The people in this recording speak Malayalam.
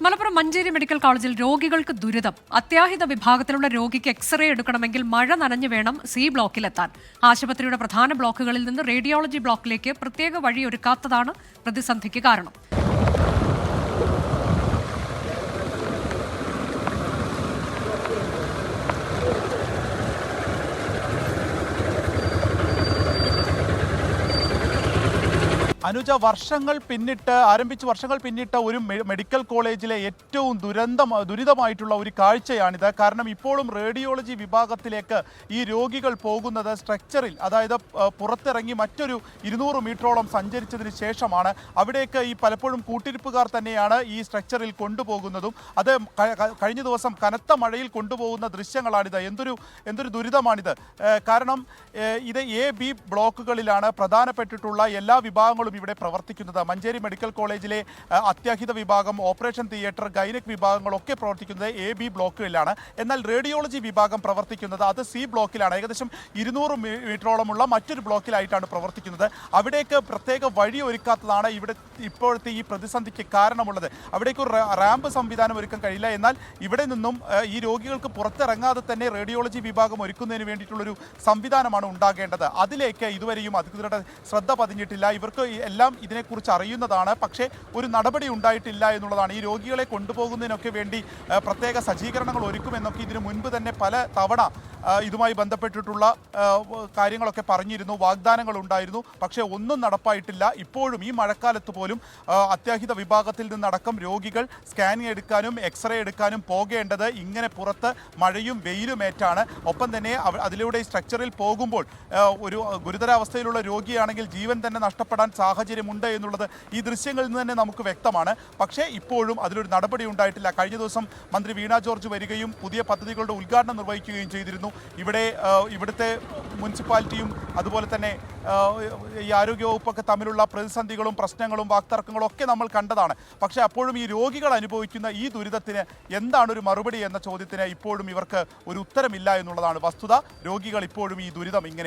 മലപ്പുറം മഞ്ചേരി മെഡിക്കൽ കോളേജിൽ രോഗികൾക്ക് ദുരിതം. അത്യാഹിത വിഭാഗത്തിലുള്ള രോഗിക്ക് എക്സ്റേ എടുക്കണമെങ്കിൽ മഴ നനഞ്ഞു വേണം സി ബ്ലോക്കിലെത്താൻ. ആശുപത്രിയുടെ പ്രധാന ബ്ലോക്കുകളിൽ നിന്ന് റേഡിയോളജി ബ്ലോക്കിലേക്ക് പ്രത്യേക വഴി ഒരുക്കാത്തതാണ് പ്രതിസന്ധിക്ക് കാരണം. അനുജ, വർഷങ്ങൾ പിന്നിട്ട ഒരു മെഡിക്കൽ കോളേജിലെ ഏറ്റവും ദുരിതമായിട്ടുള്ള ഒരു കാഴ്ചയാണിത്. കാരണം ഇപ്പോഴും റേഡിയോളജി വിഭാഗത്തിലേക്ക് ഈ രോഗികൾ പോകുന്നത് സ്ട്രക്ചറിൽ, അതായത് പുറത്തിറങ്ങി മറ്റൊരു 200 മീറ്ററോളം സഞ്ചരിച്ചതിന് ശേഷമാണ്. അവിടേക്ക് ഈ പലപ്പോഴും കൂട്ടിരിപ്പുകാർ തന്നെയാണ് ഈ സ്ട്രക്ചറിൽ കൊണ്ടുപോകുന്നതും. അത് കഴിഞ്ഞ ദിവസം കനത്ത മഴയിൽ കൊണ്ടുപോകുന്ന ദൃശ്യങ്ങളാണിത്. എന്തൊരു ദുരിതമാണിത്. കാരണം ഇത് A-B ബ്ലോക്കുകളിലാണ് പ്രധാനപ്പെട്ടിട്ടുള്ള എല്ലാ വിഭാഗങ്ങളും ഇവിടെ പ്രവർത്തിക്കുന്നത്. മഞ്ചേരി മെഡിക്കൽ കോളേജിലെ അത്യാഹിത വിഭാഗം, ഓപ്പറേഷൻ തിയേറ്റർ, ഗൈനക് വിഭാഗങ്ങളൊക്കെ പ്രവർത്തിക്കുന്നത് A-B ബ്ലോക്കുകളിലാണ്. എന്നാൽ റേഡിയോളജി വിഭാഗം പ്രവർത്തിക്കുന്നത് അത് C ബ്ലോക്കിലാണ്. ഏകദേശം 200 മീറ്ററോളമുള്ള മറ്റൊരു ബ്ലോക്കിലായിട്ടാണ് പ്രവർത്തിക്കുന്നത്. അവിടേക്ക് പ്രത്യേക വഴി ഒരുക്കാത്തതാണ് ഇപ്പോഴത്തെ ഈ പ്രതിസന്ധിക്ക് കാരണമുള്ളത്. അവിടേക്ക് ഒരു റാമ്പ് സംവിധാനം ഒരുക്കാൻ കഴിയില്ല. എന്നാൽ ഇവിടെ നിന്നും ഈ രോഗികൾക്ക് പുറത്തിറങ്ങാതെ തന്നെ റേഡിയോളജി വിഭാഗം ഒരുക്കുന്നതിന് വേണ്ടിയിട്ടുള്ളൊരു സംവിധാനമാണ് ഉണ്ടാകേണ്ടത്. അതിലേക്ക് ഇതുവരെയും അധികൃതരുടെ ശ്രദ്ധ പതിഞ്ഞിട്ടില്ല. ഇവർക്ക് എല്ലാം ഇതിനെക്കുറിച്ച് അറിയുന്നതാണ്, പക്ഷേ ഒരു നടപടി ഉണ്ടായിട്ടില്ല എന്നുള്ളതാണ്. ഈ രോഗികളെ കൊണ്ടുപോകുന്നതിനൊക്കെ വേണ്ടി പ്രത്യേക സജ്ജീകരണങ്ങൾ ഒരുക്കുമെന്നൊക്കെ ഇതിനു മുൻപ് തന്നെ പല തവണ ഇതുമായി ബന്ധപ്പെട്ടിട്ടുള്ള കാര്യങ്ങളൊക്കെ പറഞ്ഞിരുന്നു, വാഗ്ദാനങ്ങൾ ഉണ്ടായിരുന്നു. പക്ഷേ ഒന്നും നടപ്പായിട്ടില്ല. ഇപ്പോഴും ഈ മഴക്കാലത്ത് പോലും അത്യാഹിത വിഭാഗത്തിൽ നിന്നടക്കം രോഗികൾ സ്കാനിങ് എടുക്കാനും എക്സ്റേ എടുക്കാനും പോകേണ്ടത് ഇങ്ങനെ പുറത്ത് മഴയും വെയിലുമേറ്റാണ്. ഒപ്പം തന്നെ അതിലൂടെ ഈ സ്ട്രക്ചറിൽ പോകുമ്പോൾ ഒരു ഗുരുതരാവസ്ഥയിലുള്ള രോഗിയാണെങ്കിൽ ജീവൻ തന്നെ നഷ്ടപ്പെടാൻ സാഹചര്യമുണ്ട് എന്നുള്ളത് ഈ ദൃശ്യങ്ങളിൽ നിന്ന് തന്നെ നമുക്ക് വ്യക്തമാണ്. പക്ഷേ ഇപ്പോഴും അതിലൊരു നടപടി ഉണ്ടായിട്ടില്ല. കഴിഞ്ഞ ദിവസം മന്ത്രി വീണ ജോർജ് വരികയും പുതിയ പദ്ധതികളുടെ ഉദ്ഘാടനം നിർവഹിക്കുകയും ചെയ്തിരുന്നു. ഇവിടുത്തെ മുനിസിപ്പാലിറ്റിയും അതുപോലെ തന്നെ ഈ ആരോഗ്യവകുപ്പൊക്കെ തമ്മിലുള്ള പ്രതിസന്ധികളും പ്രശ്നങ്ങളും വാക്തർക്കങ്ങളും ഒക്കെ നമ്മൾ കണ്ടതാണ്. പക്ഷേ അപ്പോഴും ഈ രോഗികൾ അനുഭവിക്കുന്ന ഈ ദുരിതത്തിന് എന്താണ് ഒരു മറുപടി എന്ന ചോദ്യത്തിന് ഇപ്പോഴും ഇവർക്ക് ഒരു ഉത്തരമില്ല എന്നുള്ളതാണ് വസ്തുത. രോഗികൾ ഇപ്പോഴും ഈ ദുരിതം ഇങ്ങനെ